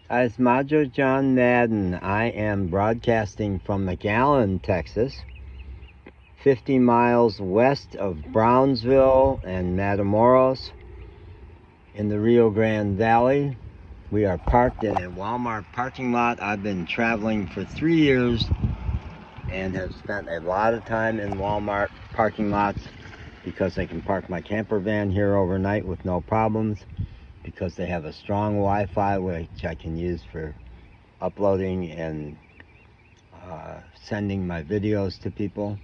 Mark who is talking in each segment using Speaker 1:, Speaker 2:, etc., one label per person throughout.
Speaker 1: It's Majo John Madden. I am broadcasting from McAllen, Texas, 50 miles west of Brownsville and Matamoros in the Rio Grande Valley. We are parked in a Walmart parking lot. I've been traveling for 3 years and have spent a lot of time in Walmart parking lots because I can park my camper van here overnight with no problems, because they have a strong Wi-Fi which I can use for uploading and sending my videos to people,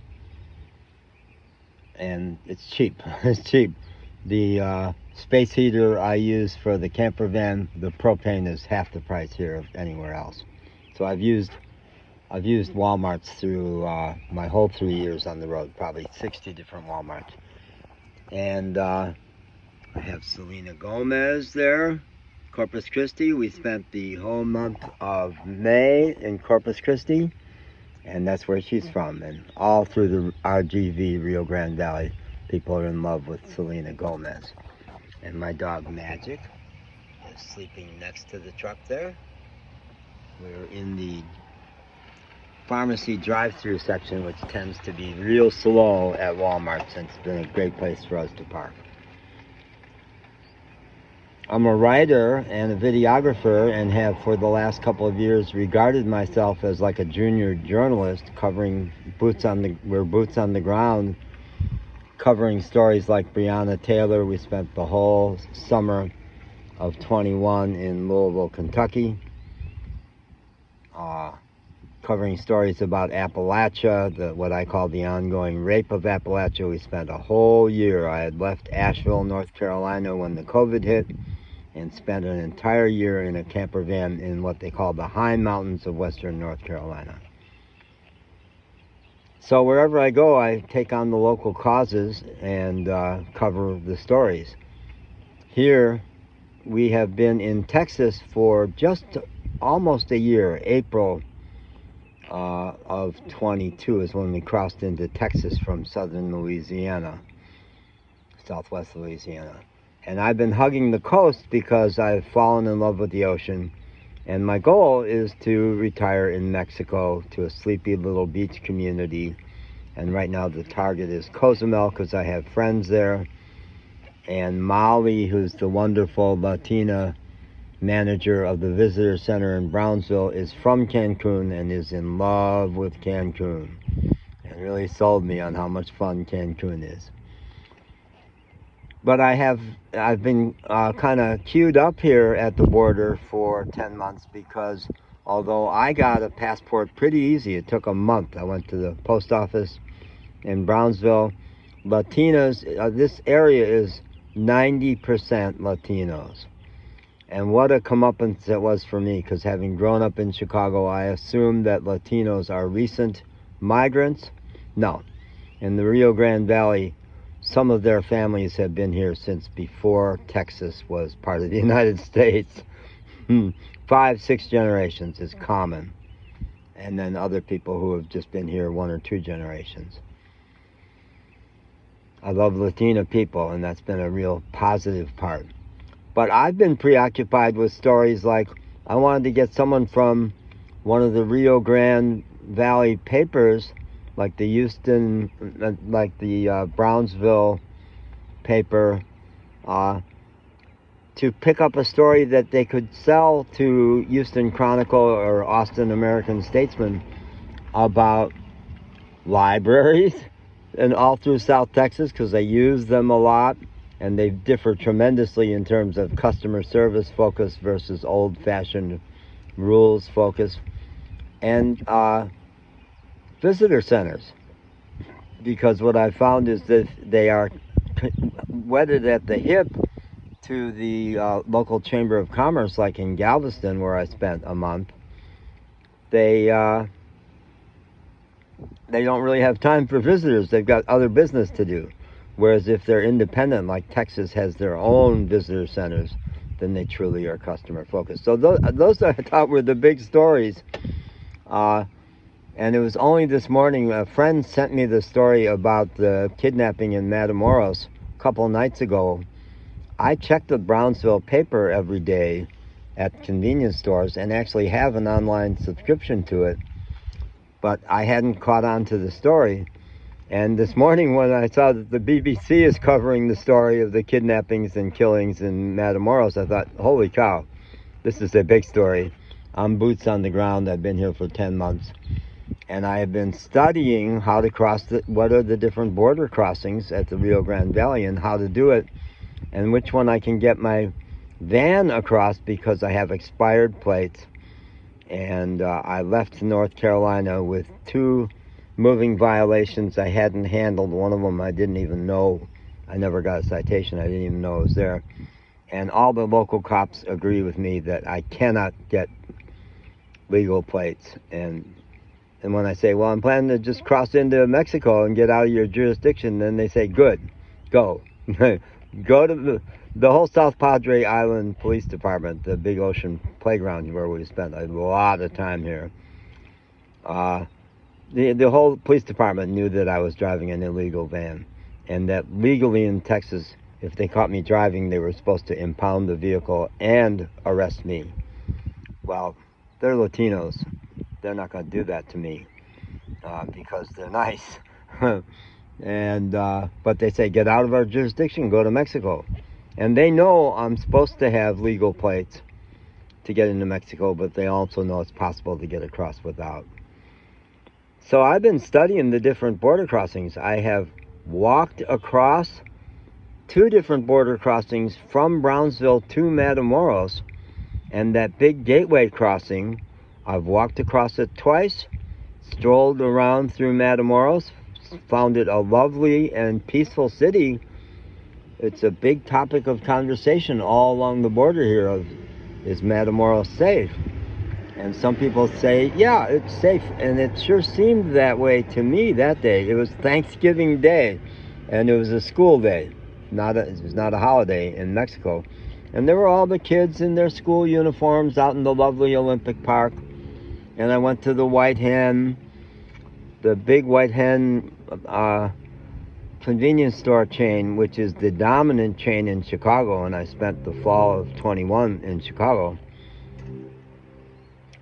Speaker 1: and it's cheap. It's cheap. The space heater I use for the camper van, the propane is half the price here of anywhere else. So I've used Walmarts through my whole 3 years on the road, probably 60 different Walmarts. And I have Selena Gomez there, Corpus Christi. We spent the whole month of May in Corpus Christi, and that's where she's from. And all through the RGV, Rio Grande Valley, people are in love with Selena Gomez. And my dog Magic is sleeping next to the truck there. We're in the pharmacy drive-through section, which tends to be real slow at Walmart, since it's been a great place for us to park. I'm a writer and a videographer, and have for the last couple of years regarded myself as like a junior journalist, covering boots on the ground, covering stories like Breonna Taylor. We spent the whole summer of 21 in Louisville, Kentucky, covering stories about Appalachia, what I call the ongoing rape of Appalachia. We spent a whole year. I had left Asheville, North Carolina when the COVID hit, and spent an entire year in a camper van in what they call the high mountains of western North Carolina. So wherever I go, I take on the local causes and cover the stories. Here, we have been in Texas for just almost a year. April of 22 is when we crossed into Texas from southern Louisiana, southwest Louisiana. And I've been hugging the coast because I've fallen in love with the ocean. And my goal is to retire in Mexico to a sleepy little beach community. And right now the target is Cozumel, because I have friends there. And Molly, who's the wonderful Latina manager of the visitor center in Brownsville, is from Cancun and is in love with Cancun, and really sold me on how much fun Cancun is. But I've been kind of queued up here at the border for 10 months, because although I got a passport pretty easy, it took a month. I went to the post office in Brownsville. Latinos, this area is 90% Latinos. And what a comeuppance it was for me, because having grown up in Chicago, I assumed that Latinos are recent migrants. No. In the Rio Grande Valley, some of their families have been here since before Texas was part of the United States. 5, 6 generations is common. And then other people who have just been here 1 or 2 generations. I love Latina people, and that's been a real positive part. But I've been preoccupied with stories like, I wanted to get someone from one of the Rio Grande Valley papers, like the Brownsville paper, to pick up a story that they could sell to Houston Chronicle or Austin American Statesman about libraries and all through South Texas, because they use them a lot. And they differ tremendously in terms of customer service focus versus old-fashioned rules focus. And visitor centers. Because what I found is that they are wedded at the hip to the local Chamber of Commerce, like in Galveston, where I spent a month. They don't really have time for visitors. They've got other business to do. Whereas if they're independent, like Texas has their own visitor centers, then they truly are customer focused. So those I thought were the big stories. And it was only this morning, a friend sent me the story about the kidnapping in Matamoros a couple nights ago. I check the Brownsville paper every day, at convenience stores and actually have an online subscription to it, but I hadn't caught on to the story. And this morning when I saw that the BBC is covering the story of the kidnappings and killings in Matamoros, I thought, holy cow, this is a big story. I'm boots on the ground. I've been here for 10 months. And I have been studying how to cross what are the different border crossings at the Rio Grande Valley and how to do it, and which one I can get my van across, because I have expired plates. And I left North Carolina with 2 moving violations I hadn't handled. One of them I didn't even know. I never got a citation. I didn't even know it was there. And all the local cops agree with me that I cannot get legal plates. And when I say, well, I'm planning to just cross into Mexico and get out of your jurisdiction, then they say, good, go. Go to the whole South Padre Island Police Department, the big ocean playground where we spent a lot of time here. The whole police department knew that I was driving an illegal van, and that legally in Texas, if they caught me driving, they were supposed to impound the vehicle and arrest me. Well, they're Latinos. They're not going to do that to me because they're nice. And but they say, get out of our jurisdiction, go to Mexico. And they know I'm supposed to have legal plates to get into Mexico, but they also know it's possible to get across without. So I've been studying the different border crossings. I have walked across 2 different border crossings from Brownsville to Matamoros, and that big gateway crossing, I've walked across it twice, strolled around through Matamoros, found it a lovely and peaceful city. It's a big topic of conversation all along the border here of, is Matamoros safe? And some people say, yeah, it's safe. And it sure seemed that way to me that day. It was Thanksgiving Day, and it was a school day. It was not a holiday in Mexico. And there were all the kids in their school uniforms out in the lovely Olympic Park. And I went to the White Hen, the big White Hen convenience store chain, which is the dominant chain in Chicago. And I spent the fall of 21 in Chicago.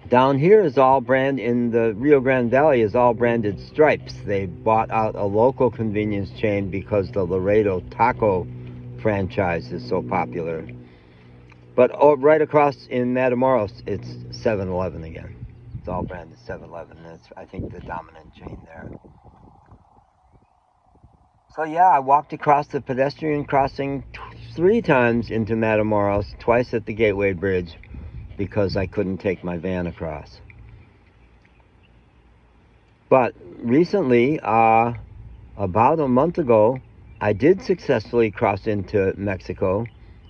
Speaker 1: Down here is all branded, in the Rio Grande Valley is all branded Stripes. They bought out a local convenience chain because the Laredo taco franchise is so popular. But right across in Matamoros, it's 7-Eleven again. It's all branded 7-Eleven. It's, I think, the dominant chain there. So yeah, I walked across the pedestrian crossing 3 times into Matamoros, twice at the Gateway Bridge, because I couldn't take my van across. But recently, about a month ago, I did successfully cross into Mexico,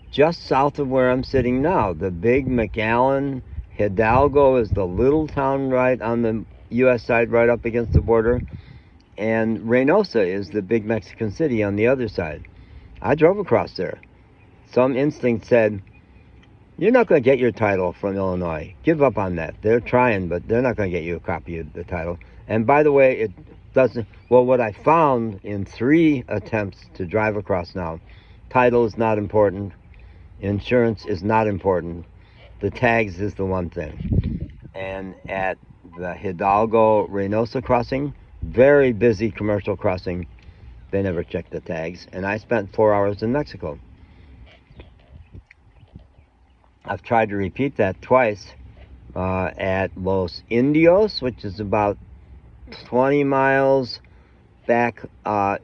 Speaker 1: just south of where I'm sitting now. The big McAllen, Hidalgo is the little town right on the U.S. side, right up against the border, and Reynosa is the big Mexican city on the other side. I drove across there. Some instinct said, you're not going to get your title from Illinois. Give up on that. They're trying, but they're not going to get you a copy of the title. And by the way, it doesn't, well, what I found in 3 attempts to drive across now, title is not important, insurance is not important, the tags is the one thing. And at the Hidalgo Reynosa crossing, very busy commercial crossing, they never checked the tags, and I spent 4 hours in Mexico. I've tried to repeat that twice at Los Indios, which is about 20 miles back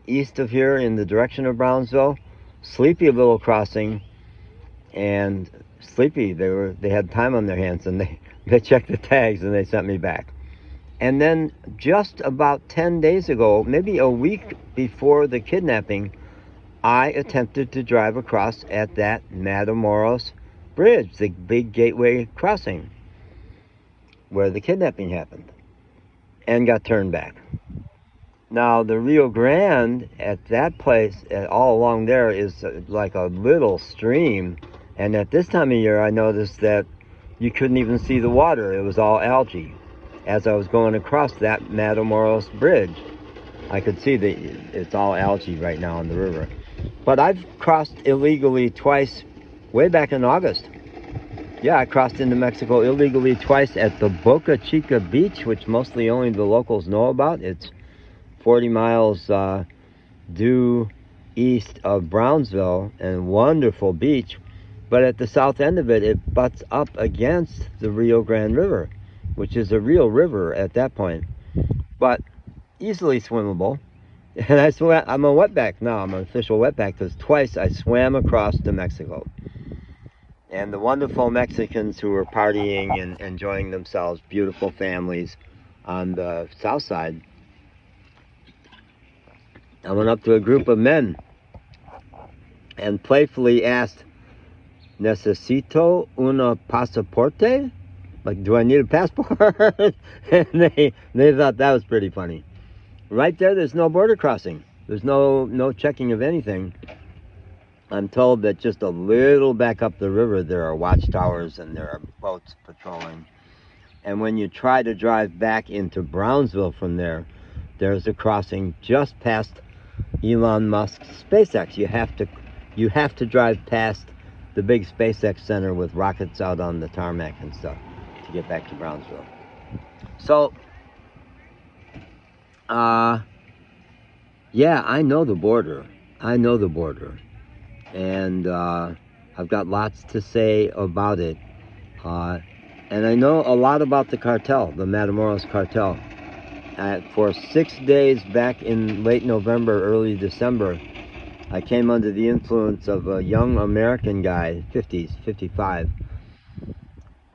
Speaker 1: east of here in the direction of Brownsville. Sleepy little crossing, and sleepy. They had time on their hands, and they checked the tags and they sent me back. And then just about 10 days ago, maybe a week before the kidnapping, I attempted to drive across at that Matamoros Bridge, the big gateway crossing where the kidnapping happened, and got turned back. Now the Rio Grande at that place, all along there, is like a little stream, and at this time of year I noticed that you couldn't even see the water. It was all algae. As I was going across that Matamoros Bridge, I could see that it's all algae right now in the river. But I've crossed illegally twice way back in August. Yeah, I crossed into Mexico illegally twice at the Boca Chica beach, which mostly only the locals know about. It's 40 miles due east of Brownsville, and wonderful beach. But at the south end of it, it butts up against the Rio Grande River, which is a real river at that point, but easily swimmable. And I'm a wetback now. I'm an official wetback because twice I swam across to Mexico. And the wonderful Mexicans who were partying and enjoying themselves, beautiful families on the south side. I went up to a group of men and playfully asked, "Necesito una pasaporte?" Like, do I need a passport? And they thought that was pretty funny. Right there's no border crossing. There's no checking of anything. I'm told that just a little back up the river, there are watchtowers and there are boats patrolling. And when you try to drive back into Brownsville from there, there's a crossing just past Elon Musk's SpaceX. You have to drive past the big SpaceX center with rockets out on the tarmac and stuff to get back to Brownsville. So, yeah, I know the border. I know the border. And I've got lots to say about it. And I know a lot about the cartel, the Matamoros cartel. For 6 days back in late November, early December, I came under the influence of a young American guy, 50s, 55,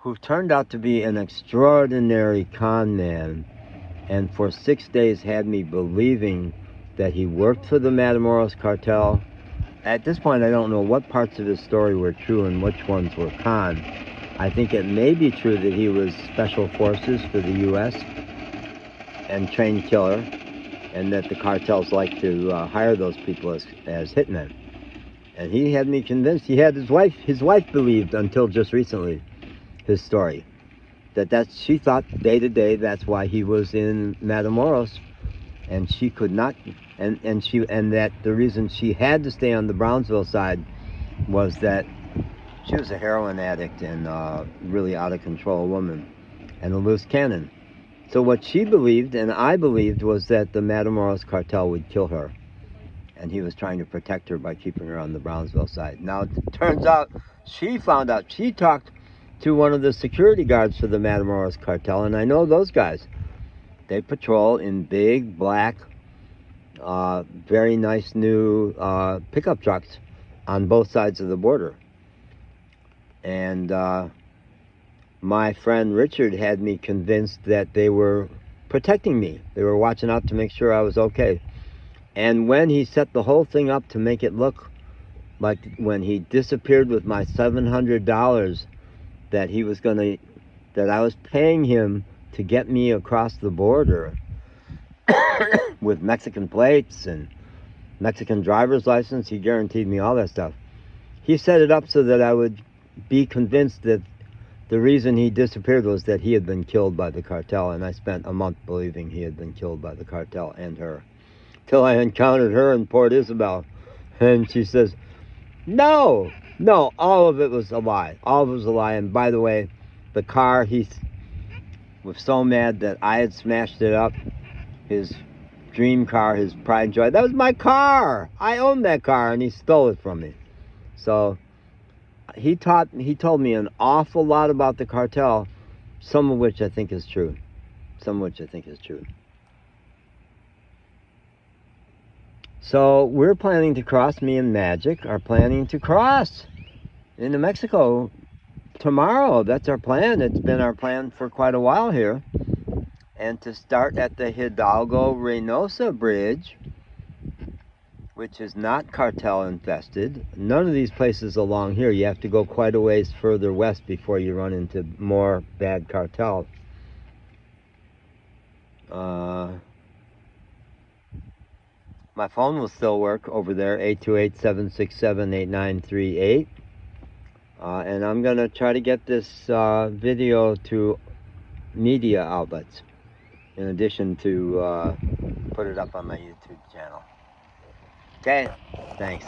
Speaker 1: who turned out to be an extraordinary con man, and for 6 days had me believing that he worked for the Matamoros cartel. At this point, I don't know what parts of his story were true and which ones were con. I think it may be true that he was special forces for the U.S. and trained killer, and that the cartels like to hire those people as hitmen. And he had me convinced. He had his wife believed until just recently, his story, that she thought day to day that's why he was in Matamoros, and she could not, and that the reason she had to stay on the Brownsville side was that she was a heroin addict and really out of control woman and a loose cannon. So what she believed and I believed was that the Matamoros cartel would kill her, and he was trying to protect her by keeping her on the Brownsville side. Now it turns out she found out, she talked to one of the security guards for the Matamoros cartel, and I know those guys. They patrol in big black, very nice new pickup trucks on both sides of the border. And my friend Richard had me convinced that they were protecting me. They were watching out to make sure I was okay. And when he set the whole thing up to make it look like when he disappeared with my $700 that I was paying him to get me across the border with Mexican plates and Mexican driver's license, he guaranteed me all that stuff. He set it up so that I would be convinced that the reason he disappeared was that he had been killed by the cartel, and I spent a month believing he had been killed by the cartel and her. Till I encountered her in Port Isabel, and she says, no, all of it was a lie. All of it was a lie. And by the way, the car, he was so mad that I had smashed it up. His dream car, his pride and joy, that was my car. I owned that car, and he stole it from me. So he told me an awful lot about the cartel, some of which I think is true. So we're planning to cross, me and Magic are planning to cross into Mexico tomorrow. That's our plan. It's been our plan for quite a while here. And to start at the Hidalgo-Reynosa Bridge, which is not cartel infested. None of these places along here. You have to go quite a ways further west before you run into more bad cartel. My phone will still work over there, 828-767-8938. And I'm going to try to get this video to media outlets, in addition to put it up on my YouTube channel. Okay, thanks.